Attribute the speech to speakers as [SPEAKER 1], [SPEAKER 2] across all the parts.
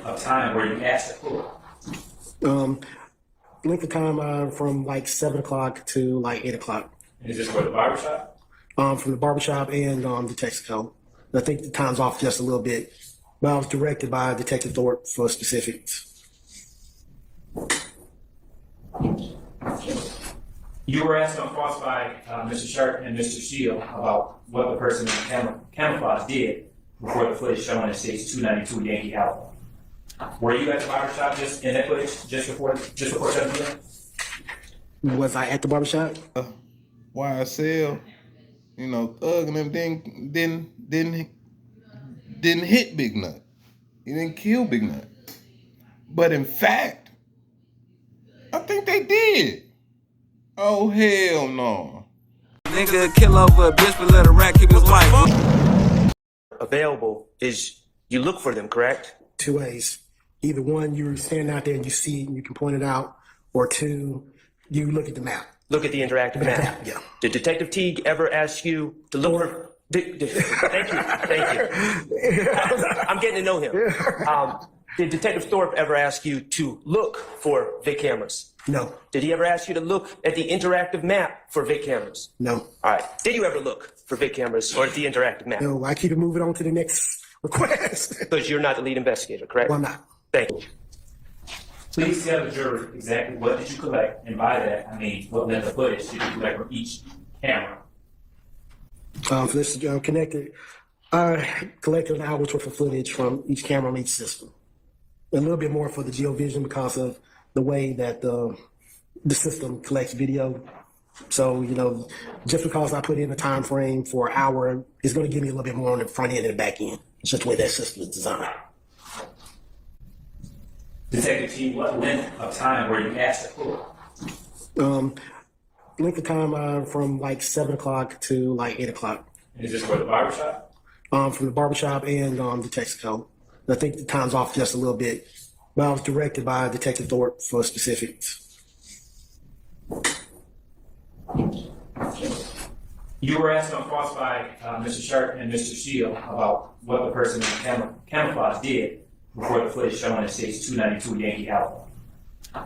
[SPEAKER 1] of time where you asked to pull?
[SPEAKER 2] Length of time from like 7 o'clock to like 8 o'clock.
[SPEAKER 1] And is this for the barbershop?
[SPEAKER 2] From the barbershop and the Texaco. I think the time's off just a little bit, but I was directed by Detective Thorpe for specifics.
[SPEAKER 1] You were asked on cross by Mr. Sharp and Mr. Shield about what the person in camouflage did before the footage shown in States 292 Yankee Alpha. Were you at the barbershop just in that footage just before 7 p.m.?
[SPEAKER 2] Was I at the barbershop?
[SPEAKER 3] YSL, Thug and them didn't hit Big Nut. He didn't kill Big Nut. But in fact, I think they did. Oh, hell no.
[SPEAKER 4] Nigga kill over a bitch but let a rat keep his wife.
[SPEAKER 5] Available is you look for them, correct?
[SPEAKER 2] 2 ways. Either one, you're standing out there and you see it and you can point it out, or 2, you look at the map.
[SPEAKER 5] Look at the interactive map.
[SPEAKER 2] Yeah.
[SPEAKER 5] Did Detective Teague ever ask you to look for... Thank you. I'm getting to know him. Did Detective Thorpe ever ask you to look for Vic cameras?
[SPEAKER 2] No.
[SPEAKER 5] Did he ever ask you to look at the interactive map for Vic cameras?
[SPEAKER 2] No.
[SPEAKER 5] All right. Did you ever look for Vic cameras or at the interactive map?
[SPEAKER 2] No, I keep it moving on to the next request.
[SPEAKER 5] Because you're not the lead investigator, correct?
[SPEAKER 2] Well, I'm not.
[SPEAKER 5] Thank you.
[SPEAKER 1] Please tell the jury exactly what did you collect, and by that, I mean what length of footage did you collect from each camera?
[SPEAKER 2] For this connected, I collected an hour's worth of footage from each camera on each system. A little bit more for the GeoVision because of the way that the system collects video. So, just because I put in a time frame for an hour, it's going to give me a little bit more on the front end and the back end. It's just the way that system is designed.
[SPEAKER 1] Detective T, what length of time were you asked to pull?
[SPEAKER 2] Length of time from like 7 o'clock to like 8 o'clock.
[SPEAKER 1] And is this for the barbershop?
[SPEAKER 2] From the barbershop and the Texaco. I think the time's off just a little bit, but I was directed by Detective Thorpe for specifics.
[SPEAKER 1] You were asked on cross by Mr. Sharp and Mr. Shield about what the person in camouflage did before the footage shown in States 292 Yankee Alpha.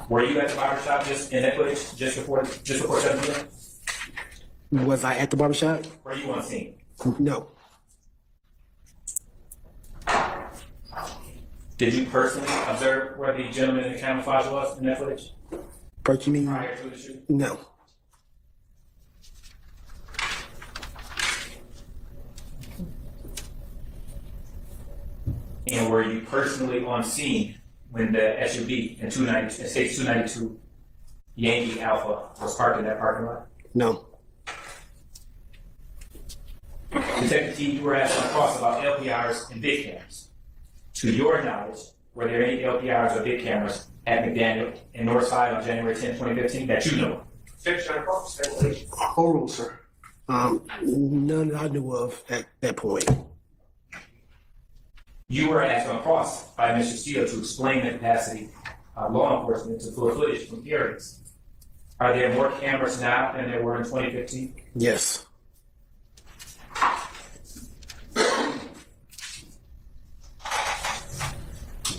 [SPEAKER 1] Were you at the barbershop just in that footage just before 7 p.m.?
[SPEAKER 2] Was I at the barbershop?
[SPEAKER 1] Were you on scene?
[SPEAKER 2] No.
[SPEAKER 1] Did you personally observe where the gentleman in the camouflage was in that footage
[SPEAKER 2] You mean?
[SPEAKER 1] prior to the shoot?
[SPEAKER 2] No.
[SPEAKER 1] And were you personally on scene when the SUV in States 292 Yankee Alpha was parked in that parking lot?
[SPEAKER 2] No.
[SPEAKER 1] Detective T, you were asked on cross about LPRs and big cameras. To your knowledge, were there any LPRs or big cameras at McDaniel in Northside on January 10, 2015 that you know?
[SPEAKER 2] Oral, sir. None that I knew of at that point.
[SPEAKER 1] You were asked on cross by Mr. Steele to explain the capacity of law enforcement to pull footage from hearings. Are there more cameras now than there were in 2015?
[SPEAKER 2] Yes.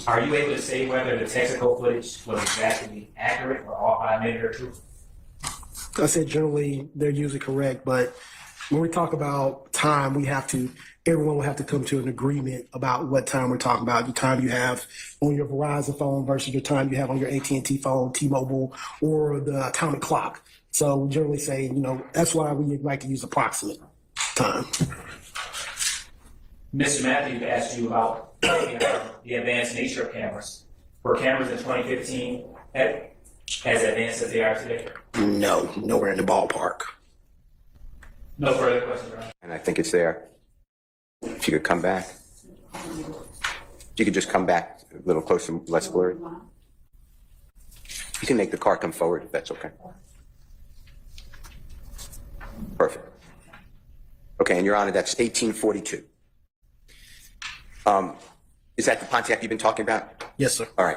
[SPEAKER 1] Are you able to say whether the Texaco footage was exactly accurate or off by a minute or two?
[SPEAKER 2] I said generally they're usually correct, but when we talk about time, everyone will have to come to an agreement about what time we're talking about. The time you have on your Verizon phone versus your time you have on your AT&T phone, T-Mobile, or the atomic clock. So we generally say, that's why we like to use approximate time.
[SPEAKER 1] Mr. Matthews asked you about the advanced nature of cameras. Were cameras in 2015 as advanced as they are today?
[SPEAKER 2] No, nowhere in the ballpark.
[SPEAKER 1] No further questions, Ron.
[SPEAKER 6] And I think it's there. If you could come back. If you could just come back a little closer, less blurry. You can make the car come forward if that's okay. Perfect. Okay, and Your Honor, that's 1842. Is that the Pontiac you've been talking about?
[SPEAKER 2] Yes, sir.
[SPEAKER 6] All right.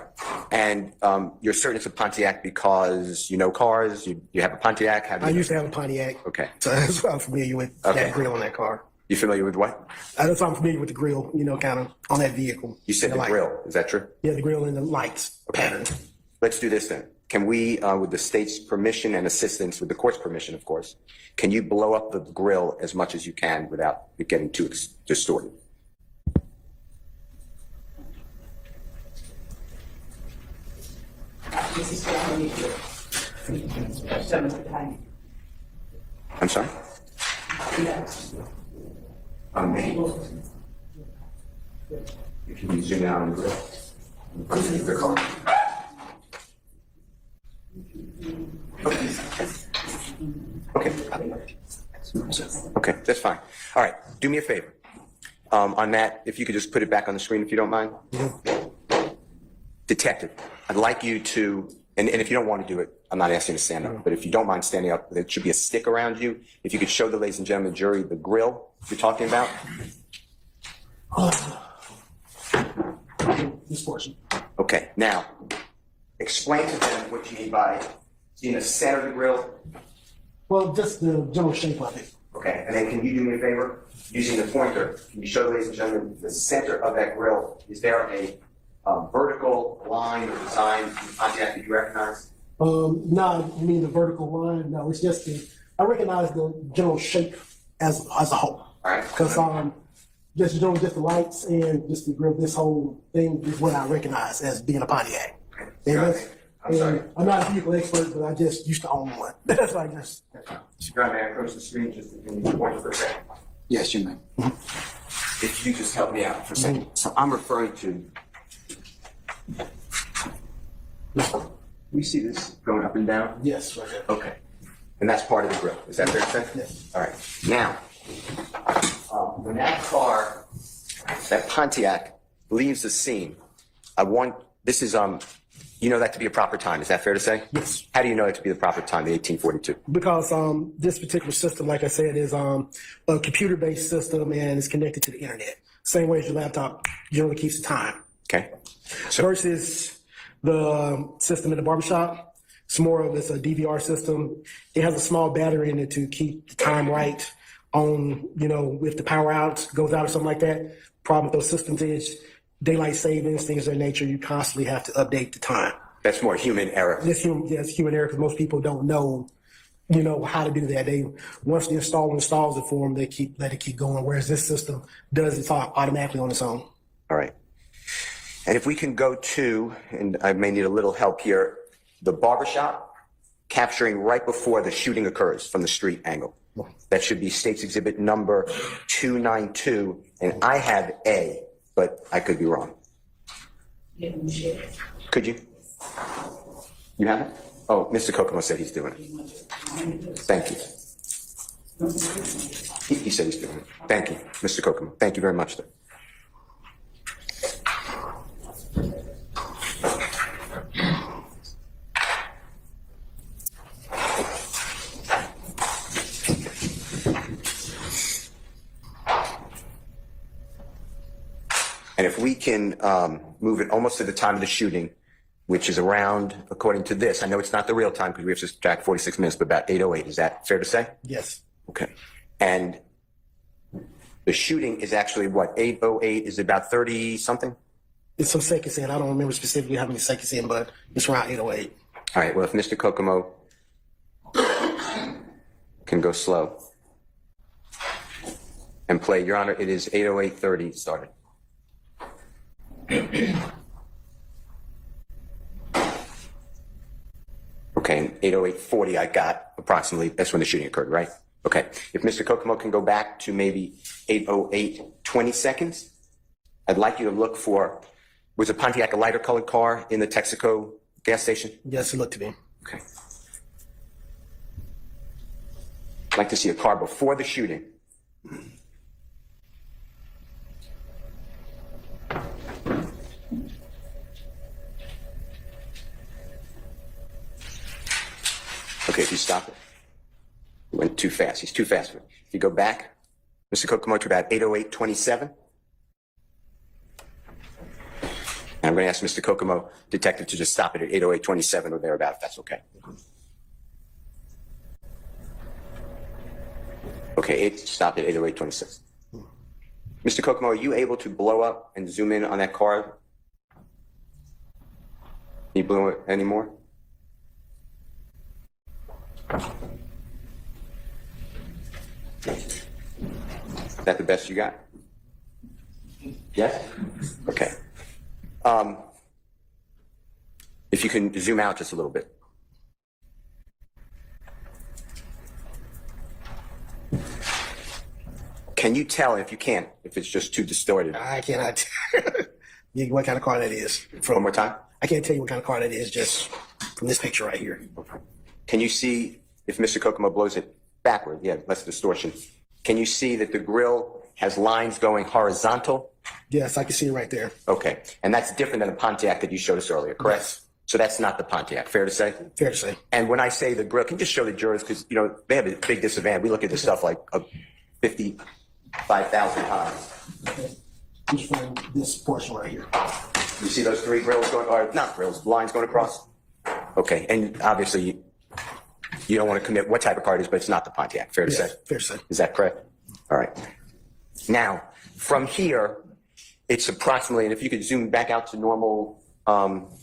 [SPEAKER 6] And you're certain it's a Pontiac because you know cars? You have a Pontiac?
[SPEAKER 2] I used to have a Pontiac.
[SPEAKER 6] Okay.
[SPEAKER 2] So that's why I'm familiar with that grill on that car.
[SPEAKER 6] You familiar with what?
[SPEAKER 2] That's why I'm familiar with the grill, kind of on that vehicle.
[SPEAKER 6] You said the
[SPEAKER 2] light.
[SPEAKER 6] grill. Is that true?
[SPEAKER 2] Yeah, the grill and the lights pattern.
[SPEAKER 6] Let's do this then. Can we, with the state's permission and assistance, with the court's permission, of course, can you blow up the grill as much as you can without it getting too distorted? I'm sorry? If you can zoom out on the grill. The color. Okay, that's fine. All right, do me a favor. On that, if you could just put it back on the screen if you don't mind. Detective, I'd like you to, and if you don't want to do it, I'm not asking you to stand up, but if you don't mind standing up, there should be a stick around you. If you could show the ladies and gentlemen of the jury the grill you're talking about.
[SPEAKER 2] This portion.
[SPEAKER 6] Okay, now, explain to them what you mean by seeing the center of the grill.
[SPEAKER 2] Well, just the general shape of it.
[SPEAKER 6] Okay, and then can you do me a favor? Using the pointer, can you show, ladies and gentlemen, the center of that grill? Is there a vertical line or design in Pontiac that you recognize?
[SPEAKER 2] No, you mean the vertical line? No, it's just I recognize the general shape as a whole.
[SPEAKER 6] All right.
[SPEAKER 2] Because just the lights and just the grill, this whole thing is what I recognize as being a Pontiac.
[SPEAKER 6] I'm sorry.
[SPEAKER 2] I'm not a vehicle expert, but I just used to own one. That's why I just.
[SPEAKER 6] Mr. Brown, may I approach the screen just to give you a pointer for a second? Yes, you may. If you just help me out for a second. So I'm referring to. We see this going up and down?
[SPEAKER 2] Yes, right there.
[SPEAKER 6] Okay. And that's part of the grill. Is that fair to say?
[SPEAKER 2] Yes.
[SPEAKER 6] All right. Now, when that car, that Pontiac, leaves the scene, this is, you know that to be a proper time. Is that fair to say?
[SPEAKER 2] Yes.
[SPEAKER 6] How do you know it to be the proper time, the 1842?
[SPEAKER 2] Because this particular system, like I said, is a computer-based system and it's connected to the internet. Same way as your laptop generally keeps the time.
[SPEAKER 6] Okay.
[SPEAKER 2] Versus the system in the barbershop, it's more of a DVR system. It has a small battery in it to keep the time right on, if the power out goes out or something like that. Problem with those systems is daylight savings, things of that nature. You constantly have to update the time.
[SPEAKER 6] That's more human error.
[SPEAKER 2] It's human error because most people don't know, how to do that. Once the installer installs it for them, let it keep going. Whereas this system does it automatically on its own.
[SPEAKER 6] All right. And if we can go to, and I may need a little help here, the barbershop, capturing right before the shooting occurs from the street angle. That should be State's Exhibit number 292, and I have A, but I could be wrong. Could you? You have it? Oh, Mr. Kokomo said he's doing it. Thank you. He said he's doing it. Thank you, Mr. Kokomo. Thank you very much, sir. And if we can move it almost to the time of the shooting, which is around, according to this, I know it's not the real time because we have to subtract 46 minutes, but about 8:08. Is that fair to say?
[SPEAKER 2] Yes.
[SPEAKER 6] Okay. And the shooting is actually what? 8:08 is about 30 something?
[SPEAKER 2] It's some seconds in. I don't remember specifically how many seconds in, but it's around 8:08.
[SPEAKER 6] All right. Well, if Mr. Kokomo can go slow and play, Your Honor, it is 8:08:30 started. Okay, and 8:08:40 I got approximately, that's when the shooting occurred, right? Okay, if Mr. Kokomo can go back to maybe 8:08:20 seconds, I'd like you to look for, was a Pontiac a lighter colored car in the Texaco gas station?
[SPEAKER 2] Yes, it looked to me.
[SPEAKER 6] Okay. I'd like to see a car before the shooting. Okay, if you stop it. He went too fast. He's too fast. If you go back, Mr. Kokomo, to about 8:08:27. And I'm going to ask Mr. Kokomo, detective, to just stop it at 8:08:27 or thereabout, if that's okay. Okay, stop at 8:08:26. Mr. Kokomo, are you able to blow up and zoom in on that car? Can you blow it anymore? Is that the best you got? Yes? Okay. If you can zoom out just a little bit. Can you tell, if you can't, if it's just too distorted?
[SPEAKER 2] I cannot tell you what kind of car that is.
[SPEAKER 6] One more time.
[SPEAKER 2] I can't tell you what kind of car that is just from this picture right here.
[SPEAKER 6] Can you see, if Mr. Kokomo blows it backward, yeah, less distortion, can you see that the grill has lines going horizontal?
[SPEAKER 2] Yes, I can see it right there.
[SPEAKER 6] Okay, and that's different than the Pontiac that you showed us earlier, correct?
[SPEAKER 2] Yes.
[SPEAKER 6] So that's not the Pontiac, fair to say?
[SPEAKER 2] Fair to say.
[SPEAKER 6] And when I say the grill, can you just show the jurors, because, you know, they have a big disadvantage. We look at this stuff like 55,000 times.
[SPEAKER 2] Just from this portion right here.
[SPEAKER 6] You see those three grills going, or not grills, lines going across? Okay, and obviously you don't want to commit what type of car it is, but it's not the Pontiac, fair to say?
[SPEAKER 2] Fair to say.
[SPEAKER 6] Is that correct? All right. Now, from here, it's approximately, and if you could zoom back out to normal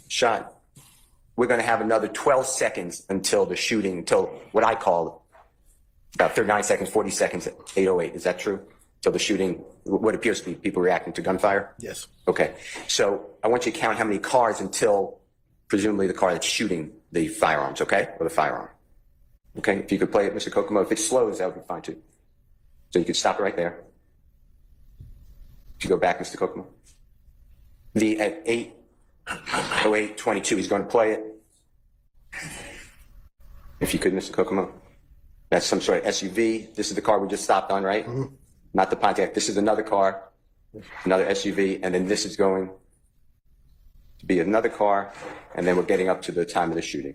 [SPEAKER 6] shot, we're going to have another 12 seconds until the shooting, until what I call about 39 seconds, 40 seconds at 8:08. Is that true? Till the shooting, what appears to be people reacting to gunfire?
[SPEAKER 2] Yes.
[SPEAKER 6] Okay. So I want you to count how many cars until presumably the car that's shooting the firearms, okay? Or the firearm. Okay. If you could play it, Mr. Kokomo. If it slows, that would be fine too. So you could stop it right there. If you go back, Mr. Kokomo. At 8:08:22, he's going to play it. If you could, Mr. Kokomo. That's some sort of SUV. This is the car we just stopped on, right? Mm-hmm. Not the Pontiac. This is another car, another SUV, and then this is going to be another car, and then we're getting up to the time of the shooting.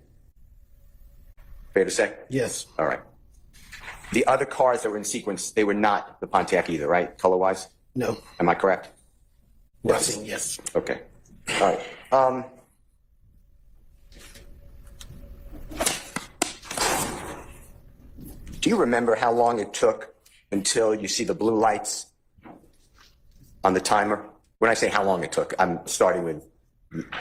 [SPEAKER 6] Fair to say?
[SPEAKER 2] Yes.
[SPEAKER 6] All right. The other cars that were in sequence, they were not the Pontiac either, right? Color-wise?
[SPEAKER 2] No.
[SPEAKER 6] Am I correct?
[SPEAKER 2] Yes. Yes.
[SPEAKER 6] Okay. All right. Do you remember how long it took until you see the blue lights on the timer? When I say how long it took, I'm starting with,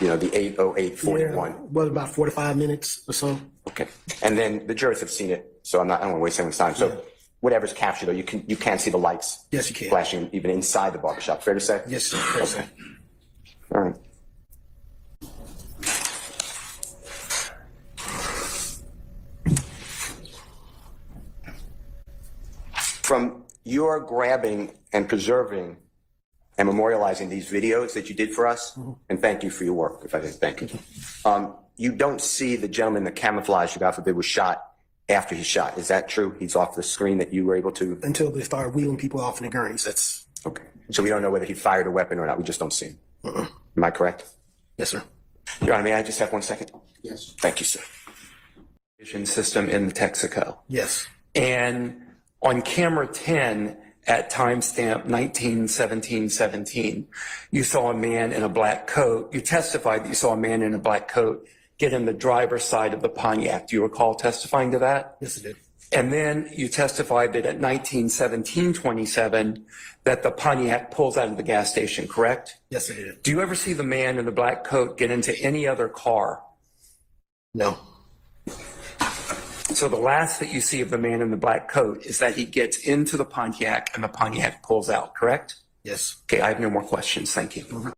[SPEAKER 6] you know, the 8:08:41.
[SPEAKER 2] Yeah, well, about 45 minutes or so.
[SPEAKER 6] Okay. And then the jurors have seen it, so I don't want to waste anyone's time. So whatever's captured, though, you can see the lights.
[SPEAKER 2] Yes, you can.
[SPEAKER 6] Flashing even inside the barbershop. Fair to say?
[SPEAKER 2] Yes, sir. Fair to say.
[SPEAKER 6] All right. From your grabbing and preserving and memorializing these videos that you did for us, and thank you for your work, if I didn't thank you, you don't see the gentleman, the camouflage who, God forbid, was shot after he shot. Is that true? He's off the screen that you were able to?
[SPEAKER 2] Until they start wheeling people off in the gurneys. That's
[SPEAKER 6] okay. So we don't know whether he fired a weapon or not. We just don't see him. Am I correct?
[SPEAKER 2] Yes, sir.
[SPEAKER 6] Your Honor, may I just have 1 second?
[SPEAKER 2] Yes.
[SPEAKER 6] Thank you, sir.
[SPEAKER 7] Vision system in Texaco.
[SPEAKER 2] Yes.
[SPEAKER 7] And on camera 10 at timestamp 19:17:17, you saw a man in a black coat. You testified that you saw a man in a black coat get in the driver's side of the Pontiac. Do you recall testifying to that?
[SPEAKER 2] Yes, I did.
[SPEAKER 7] And then you testified that at 19:17:27 that the Pontiac pulls out of the gas station, correct?
[SPEAKER 2] Yes, I did.
[SPEAKER 7] Do you ever see the man in the black coat get into any other car?
[SPEAKER 2] No.
[SPEAKER 7] So the last that you see of the man in the black coat is that he gets into the Pontiac and the Pontiac pulls out, correct?
[SPEAKER 2] Yes.
[SPEAKER 7] Okay, I have no more questions. Thank you.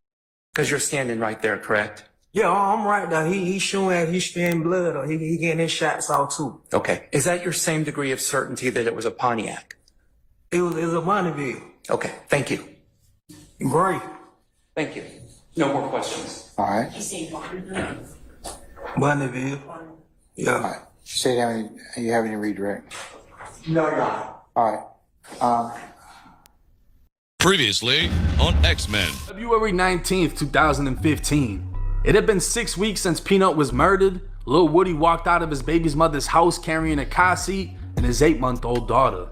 [SPEAKER 7] Because you're standing right there, correct?
[SPEAKER 8] Yeah, I'm right there. He's showing he's spitting blood or he getting his shots out too.
[SPEAKER 7] Okay. Is that your same degree of certainty that it was a Pontiac?
[SPEAKER 8] It was a Bonneville.
[SPEAKER 7] Okay, thank you.
[SPEAKER 8] Great.
[SPEAKER 7] Thank you. No more questions.
[SPEAKER 9] All right.
[SPEAKER 8] Bonneville. Yeah.
[SPEAKER 9] All right. Say that you have any redirect.
[SPEAKER 8] No, no.
[SPEAKER 9] All right.
[SPEAKER 10] Previously on X-Men.
[SPEAKER 11] February 19th, 2015. It had been 6 weeks since Peanut was murdered. Lil Woody walked out of his baby's mother's house carrying a car seat and his 8-month-old daughter.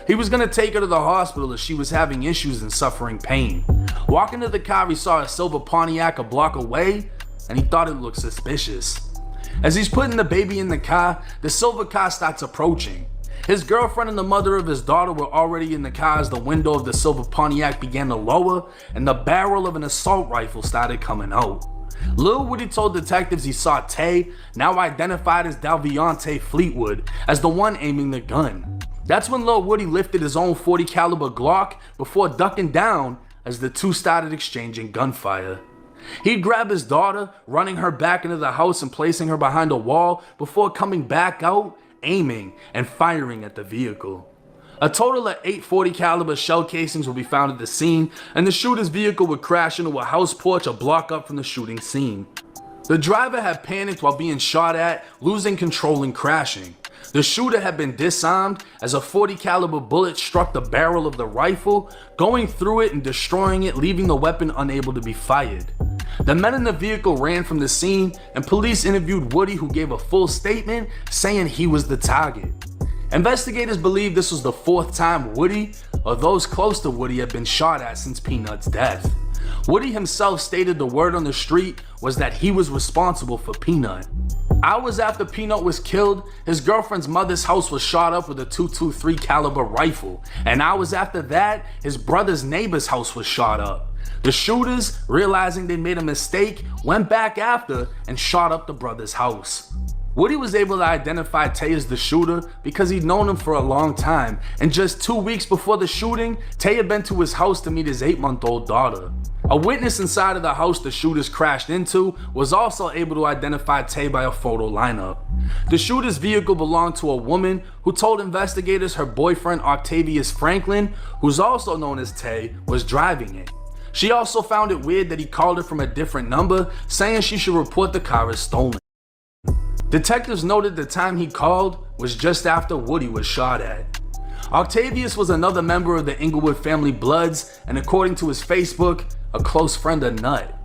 [SPEAKER 11] He was gonna take her to the hospital as she was having issues and suffering pain. Walking to the car, he saw a silver Pontiac a block away and he thought it looked suspicious. As he's putting the baby in the car, the silver car starts approaching. His girlfriend and the mother of his daughter were already in the car as the window of the silver Pontiac began to lower and the barrel of an assault rifle started coming out. Lil Woody told detectives he saw Tay, now identified as Dalviante Fleetwood, as the one aiming the gun. That's when Lil Woody lifted his own .40 caliber Glock before ducking down as the two started exchanging gunfire. He'd grab his daughter, running her back into the house and placing her behind a wall before coming back out, aiming and firing at the vehicle. A total of 8 .40 caliber shell casings would be found at the scene, and the shooter's vehicle would crash into a house porch a block up from the shooting scene. The driver had panicked while being shot at, losing control and crashing. The shooter had been disarmed as a .40 caliber bullet struck the barrel of the rifle, going through it and destroying it, leaving the weapon unable to be fired. The men in the vehicle ran from the scene, and police interviewed Woody, who gave a full statement saying he was the target. Investigators believe this was the 4th time Woody, or those close to Woody, had been shot at since Peanut's death. Woody himself stated the word on the street was that he was responsible for Peanut. Hours after Peanut was killed, his girlfriend's mother's house was shot up with a .223 caliber rifle, and hours after that, his brother's neighbor's house was shot up. The shooters, realizing they made a mistake, went back after and shot up the brother's house. Woody was able to identify Tay as the shooter because he'd known him for a long time, and just 2 weeks before the shooting, Tay had been to his house to meet his 8-month-old daughter. A witness inside of the house the shooters crashed into was also able to identify Tay by a photo lineup. The shooter's vehicle belonged to a woman who told investigators her boyfriend Octavius Franklin, who's also known as Tay, was driving it. She also found it weird that he called her from a different number, saying she should report the car as stolen. Detectives noted the time he called was just after Woody was shot at. Octavius was another member of the Inglewood family Bloods, and according to his Facebook, a close friend of Nut.